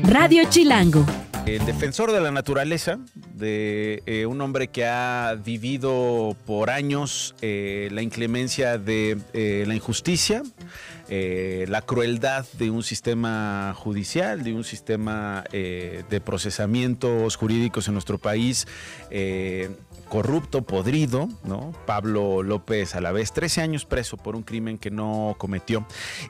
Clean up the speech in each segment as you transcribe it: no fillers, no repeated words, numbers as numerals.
Radio Chilango. El defensor de la naturaleza, de un hombre que ha vivido por años la inclemencia de la injusticia, la crueldad de un sistema judicial, de un sistema de procesamientos jurídicos en nuestro país, corrupto, podrido, ¿no? Pablo López Alavés, 13 años preso por un crimen que no cometió.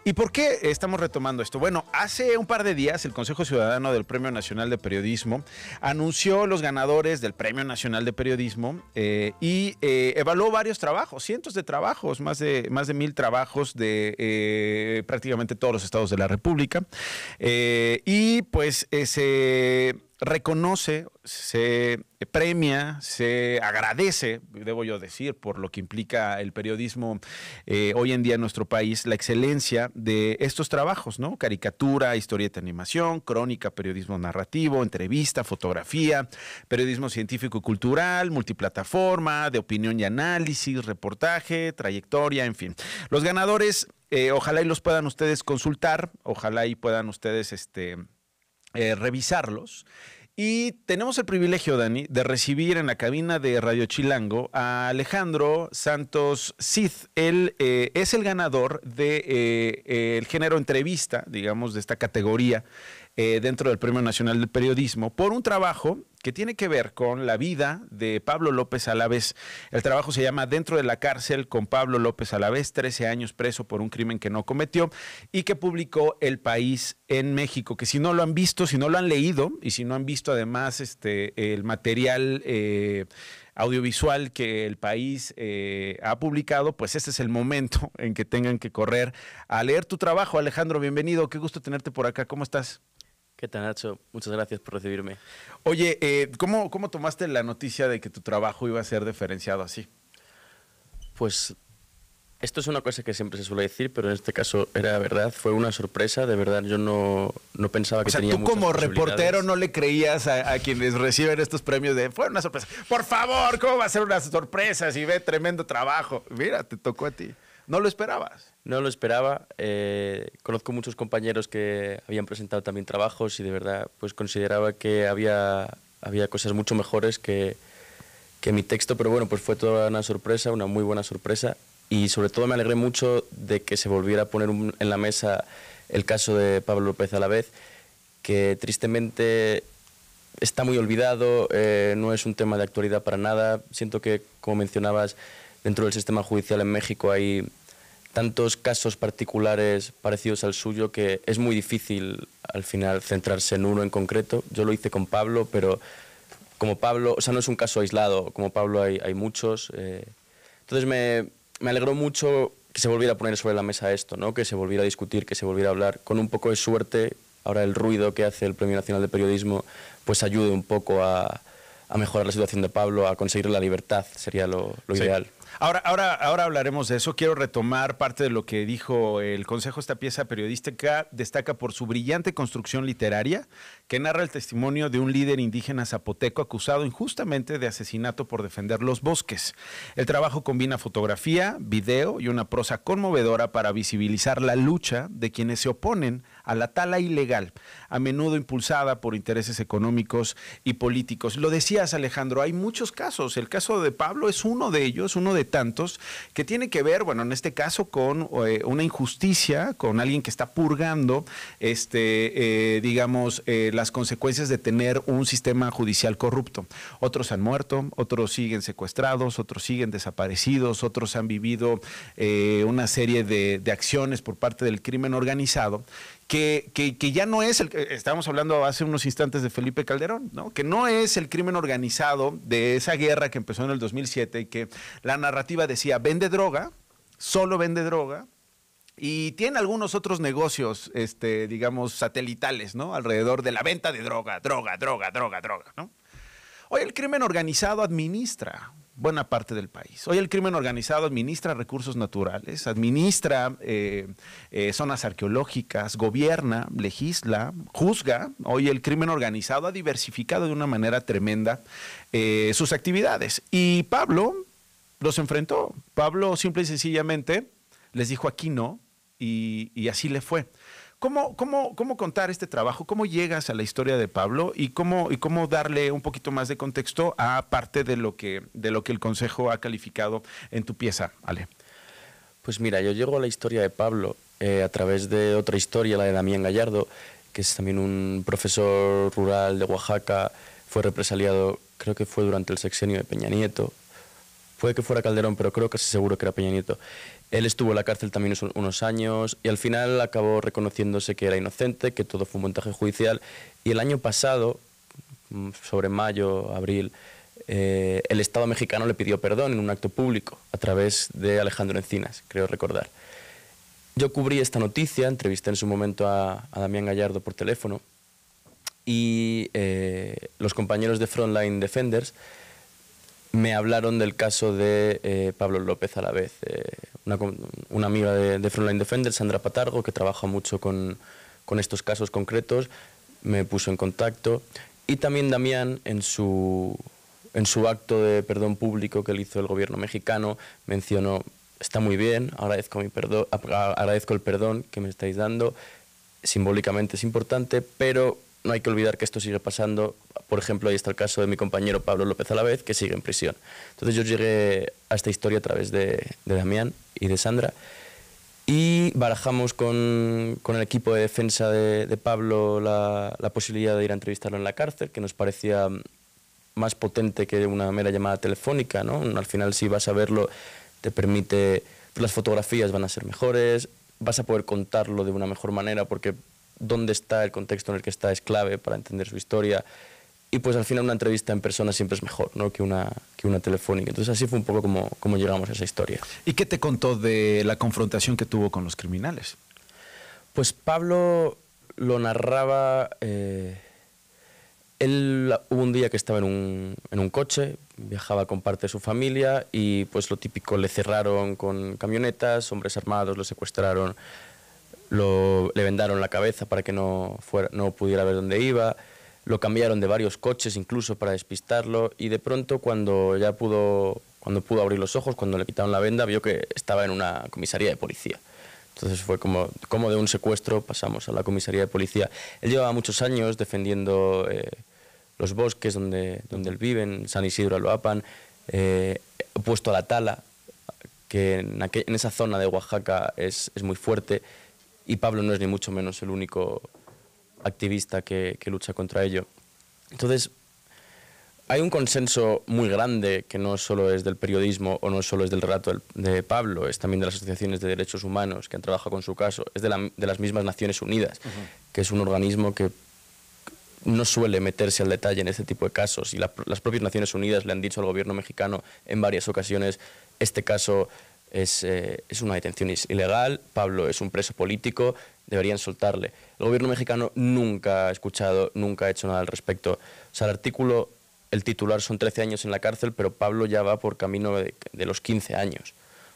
¿Y por qué estamos retomando esto? Bueno, hace un par de días el Consejo Ciudadano del Premio Nacional de Periodismo anunció los ganadores del Premio Nacional de Periodismo y evaluó varios trabajos, cientos de trabajos, más de 1,000 trabajos de prácticamente todos los estados de la República. Y pues se reconoce, se premia, se agradece, debo yo decir, por lo que implica el periodismo hoy en día en nuestro país, la excelencia de estos trabajos, ¿no? Caricatura, historieta, animación, crónica, periodismo narrativo, entrevista, fotografía, periodismo científico y cultural, multiplataforma, de opinión y análisis, reportaje, trayectoria, en fin. Los ganadores, ojalá y los puedan ustedes consultar, ojalá y puedan ustedes revisarlos. Y tenemos el privilegio, Dani, de recibir en la cabina de Radio Chilango a Alejandro Santos Cid. Él es el ganador de el género entrevista, digamos, de esta categoría dentro del Premio Nacional del Periodismo, por un trabajo que tiene que ver con la vida de Pablo López Alavés. El trabajo se llama Dentro de la cárcel con Pablo López Alavés, 13 años preso por un crimen que no cometió, y que publicó El País en México, que si no lo han visto, si no lo han leído, y si no han visto además el material audiovisual que El País ha publicado, pues este es el momento en que tengan que correr a leer tu trabajo. Alejandro, bienvenido, qué gusto tenerte por acá, ¿cómo estás? ¿Qué tal, Nacho? Muchas gracias por recibirme. Oye, ¿cómo tomaste la noticia de que tu trabajo iba a ser diferenciado así? Pues esto es una cosa que siempre se suele decir, pero en este caso era verdad, fue una sorpresa, de verdad yo no pensaba que tenía muchas posibilidades. O sea, tú como reportero no le creías a quienes reciben estos premios de, fue una sorpresa. Por favor, ¿cómo va a ser una sorpresa si ve tremendo trabajo? Mira, te tocó a ti. ¿No lo esperabas? No lo esperaba. Conozco muchos compañeros que habían presentado también trabajos y de verdad pues consideraba que había cosas mucho mejores que mi texto, pero bueno, pues fue toda una sorpresa, una muy buena sorpresa, y sobre todo me alegré mucho de que se volviera a poner en la mesa el caso de Pablo López Alavés, que tristemente está muy olvidado, no es un tema de actualidad para nada. Siento que, como mencionabas, dentro del sistema judicial en México hay tantos casos particulares parecidos al suyo que es muy difícil al final centrarse en uno en concreto. Yo lo hice con Pablo, pero como Pablo, o sea, no es un caso aislado, como Pablo hay muchos. Entonces me alegró mucho que se volviera a poner sobre la mesa esto, ¿no? Que se volviera a discutir, que se volviera a hablar. Con un poco de suerte, ahora el ruido que hace el Premio Nacional de Periodismo pues ayude un poco a mejorar la situación de Pablo, a conseguir la libertad, sería lo ideal. Ahora hablaremos de eso. Quiero retomar parte de lo que dijo el Consejo. Esta pieza periodística destaca por su brillante construcción literaria, que narra el testimonio de un líder indígena zapoteco acusado injustamente de asesinato por defender los bosques. El trabajo combina fotografía, video y una prosa conmovedora para visibilizar la lucha de quienes se oponen a la tala ilegal, a menudo impulsada por intereses económicos y políticos. Lo decías, Alejandro, hay muchos casos. El caso de Pablo es uno de ellos, uno de tantos, que tiene que ver, bueno, en este caso con una injusticia, con alguien que está purgando, digamos, las consecuencias de tener un sistema judicial corrupto. Otros han muerto, otros siguen secuestrados, otros siguen desaparecidos, otros han vivido una serie de acciones por parte del crimen organizado, que ya no es estábamos hablando hace unos instantes de Felipe Calderón, ¿no? Que no es el crimen organizado de esa guerra que empezó en el 2007 y que la narrativa decía, vende droga, solo vende droga, y tiene algunos otros negocios, digamos, satelitales, ¿no? Alrededor de la venta de droga, ¿no? Hoy el crimen organizado administra buena parte del país. Hoy el crimen organizado administra recursos naturales, administra zonas arqueológicas, gobierna, legisla, juzga. Hoy el crimen organizado ha diversificado de una manera tremenda sus actividades. Y Pablo los enfrentó. Pablo simple y sencillamente les dijo aquí no, y así le fue. ¿Cómo contar este trabajo? ¿Cómo llegas a la historia de Pablo? ¿Y cómo darle un poquito más de contexto a parte de lo que el Consejo ha calificado en tu pieza, Ale? Pues mira, yo llego a la historia de Pablo a través de otra historia, la de Damián Gallardo, que es también un profesor rural de Oaxaca. Fue represaliado, creo que fue durante el sexenio de Peña Nieto. Puede que fuera Calderón, pero creo casi seguro que era Peña Nieto. Él estuvo en la cárcel también unos años y al final acabó reconociéndose que era inocente, que todo fue un montaje judicial. Y el año pasado, sobre mayo, abril, el Estado mexicano le pidió perdón en un acto público a través de Alejandro Encinas, creo recordar. Yo cubrí esta noticia, entrevisté en su momento a Damián Gallardo por teléfono y los compañeros de Frontline Defenders me hablaron del caso de Pablo López Alavez, una amiga de Frontline Defenders, Sandra Patargo, que trabaja mucho con estos casos concretos, me puso en contacto. Y también Damián, en su acto de perdón público que le hizo el gobierno mexicano, mencionó: está muy bien, agradezco el perdón que me estáis dando, simbólicamente es importante, pero no hay que olvidar que esto sigue pasando. Por ejemplo, ahí está el caso de mi compañero Pablo López Alavez, que sigue en prisión. Entonces yo llegué a esta historia a través de Damián y de Sandra, y barajamos con el equipo de defensa de Pablo la posibilidad de ir a entrevistarlo en la cárcel, que nos parecía más potente que una mera llamada telefónica, ¿no? Al final, si vas a verlo, te permite, pues las fotografías van a ser mejores, vas a poder contarlo de una mejor manera, porque dónde está, el contexto en el que está, es clave para entender su historia. Y pues al final una entrevista en persona siempre es mejor, ¿no?, que una telefónica. Entonces así fue un poco como llegamos a esa historia. ¿Y qué te contó de la confrontación que tuvo con los criminales? Pues Pablo lo narraba... Él hubo un día que estaba en un coche, viajaba con parte de su familia y pues lo típico, le cerraron con camionetas, hombres armados, lo secuestraron, le vendaron la cabeza para que no pudiera ver dónde iba, lo cambiaron de varios coches incluso para despistarlo, y de pronto cuando pudo abrir los ojos, cuando le quitaron la venda, vio que estaba en una comisaría de policía. Entonces fue como de un secuestro pasamos a la comisaría de policía. Él llevaba muchos años defendiendo los bosques donde él vive, en San Isidro Aloapan, opuesto a la tala, que en esa zona de Oaxaca es muy fuerte, y Pablo no es ni mucho menos el único activista que lucha contra ello. Entonces, hay un consenso muy grande que no solo es del periodismo o no solo es del relato de Pablo, es también de las asociaciones de derechos humanos que han trabajado con su caso, es de las mismas Naciones Unidas, que es un organismo que no suele meterse al detalle en este tipo de casos, y las propias Naciones Unidas le han dicho al gobierno mexicano en varias ocasiones: este caso es una detención ilegal, Pablo es un preso político, deberían soltarle. El gobierno mexicano nunca ha escuchado, nunca ha hecho nada al respecto. O sea, el titular son 13 años en la cárcel, pero Pablo ya va por camino de los 15 años.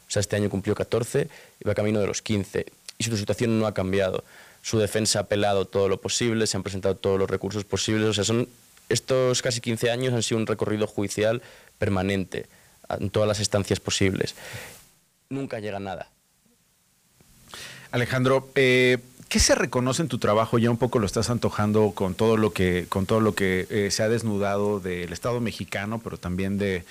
O sea, este año cumplió 14 y va camino de los 15. Y su situación no ha cambiado. Su defensa ha apelado todo lo posible, se han presentado todos los recursos posibles. O sea, estos casi 15 años han sido un recorrido judicial permanente en todas las instancias posibles. Nunca llega nada. Alejandro, ¿qué se reconoce en tu trabajo? Ya un poco lo estás antojando con todo lo que se ha desnudado del Estado mexicano, pero también de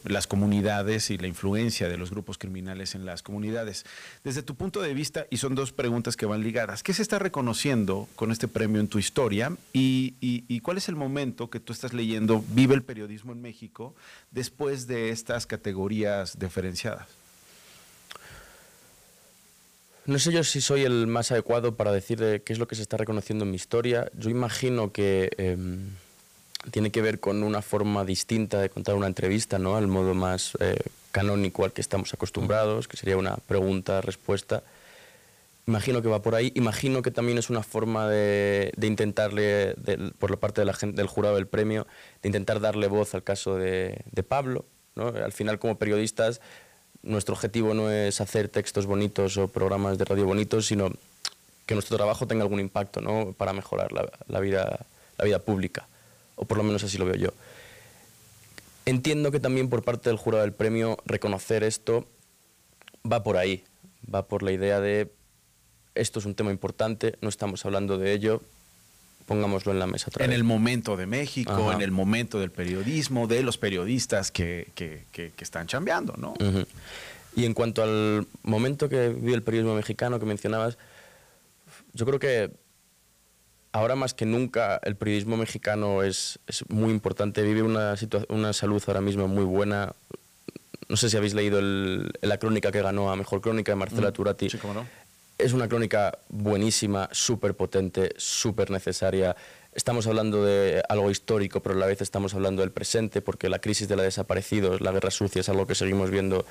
las comunidades y la influencia de los grupos criminales en las comunidades. Desde tu punto de vista, y son dos preguntas que van ligadas, ¿qué se está reconociendo con este premio en tu historia? ¿Y cuál es el momento que tú estás leyendo Vive el periodismo en México después de estas categorías diferenciadas? No sé yo si soy el más adecuado para decir qué es lo que se está reconociendo en mi historia. Yo imagino que tiene que ver con una forma distinta de contar una entrevista, ¿no?, al modo más canónico al que estamos acostumbrados, que sería una pregunta-respuesta. Imagino que va por ahí. Imagino que también es una forma de intentarle, por la parte de la gente, del jurado del premio, de intentar darle voz al caso de Pablo, ¿no? Al final, como periodistas, nuestro objetivo no es hacer textos bonitos o programas de radio bonitos, sino que nuestro trabajo tenga algún impacto, ¿no?, para mejorar la vida pública, o por lo menos así lo veo yo. Entiendo que también por parte del jurado del premio reconocer esto va por ahí, va por la idea de esto es un tema importante, no estamos hablando de ello, pongámoslo en la mesa otra vez. En el momento de México, Ajá. en el momento del periodismo, de los periodistas que están chambeando, ¿no? Y en cuanto al momento que vive el periodismo mexicano que mencionabas, yo creo que ahora más que nunca el periodismo mexicano es muy importante, vive una salud ahora mismo muy buena. No sé si habéis leído la crónica que ganó a Mejor Crónica de Marcela Turati. Sí, cómo no. Es una crónica buenísima, súper potente, súper necesaria. Estamos hablando de algo histórico, pero a la vez estamos hablando del presente, porque la crisis de la desaparecidos, la guerra sucia, es algo que seguimos viendo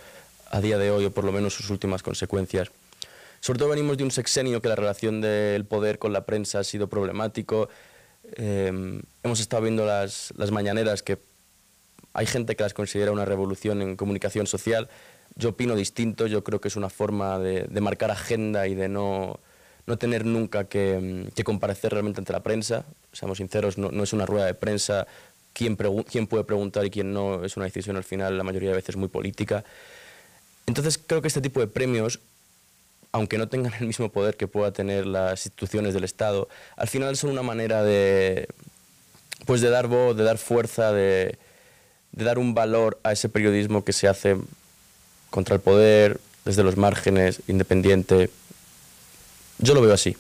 a día de hoy, o por lo menos sus últimas consecuencias. Sobre todo venimos de un sexenio que la relación del poder con la prensa ha sido problemático. Hemos estado viendo las mañaneras, que hay gente que las considera una revolución en comunicación social. Yo opino distinto, yo creo que es una forma de marcar agenda y de no tener nunca que comparecer realmente ante la prensa. Seamos sinceros, no es una rueda de prensa. Quién puede preguntar y quién no es una decisión al final, la mayoría de veces muy política. Entonces creo que este tipo de premios, aunque no tengan el mismo poder que pueda tener las instituciones del Estado, al final son una manera de dar voz, de dar fuerza, de dar un valor a ese periodismo que se hace contra el poder, desde los márgenes, independiente. Yo lo veo así.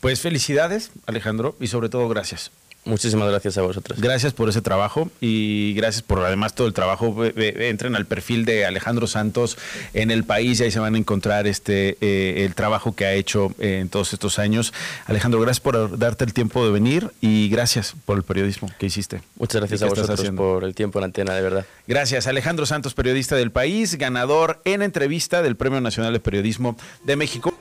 Pues felicidades, Alejandro, y sobre todo gracias. Muchísimas gracias a vosotros. Gracias por ese trabajo y gracias por además todo el trabajo. Entren al perfil de Alejandro Santos en El País y ahí se van a encontrar el trabajo que ha hecho en todos estos años. Alejandro, gracias por darte el tiempo de venir y gracias por el periodismo que hiciste. Muchas gracias a vosotros por el tiempo en antena, de verdad. Gracias. Alejandro Santos, periodista del País, ganador en entrevista del Premio Nacional de Periodismo de México.